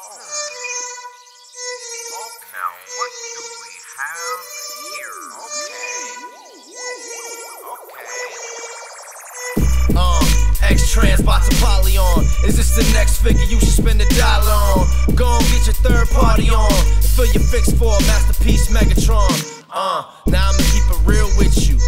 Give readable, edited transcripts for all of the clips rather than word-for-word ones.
Now, what do we have here? X-Trans bots of Polyon. Is this the next figure you should spend $1 on? Go and get your third party on and fill your fix for a masterpiece Megatron. Now I'ma keep it real with you.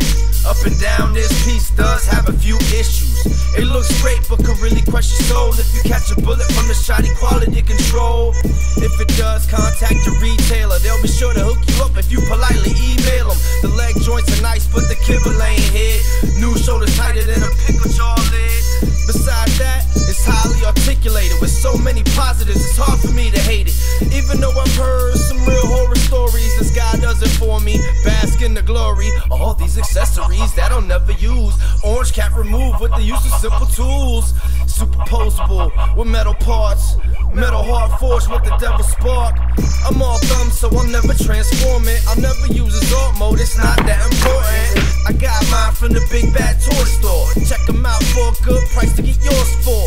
Up and down, this piece does have a few issues. It looks great, but could really crush your soul if you catch a bullet from the shoddy quality control. If it does, contact the retailer. They'll be sure to hook you up if you politely email them. The leg joints are nice, but the kibble ain't hit. New shoulder tighter than a pickle jar lid. Besides that, it's highly articulated with so many positives, it's hard for me to hate it. Even though I've heard some real horror stories, this guy does it for me. Bask in the glory. All these accessories that I'll never use. Orange cap removed with the use of simple tools. Superposable with metal parts. Metal heart forged with the devil's spark. I'm all thumbs, so I'll never transform it. I'll never use assault mode, it's not that important. I got mine from the big bad toy store. Check them out for a good price to get yours for.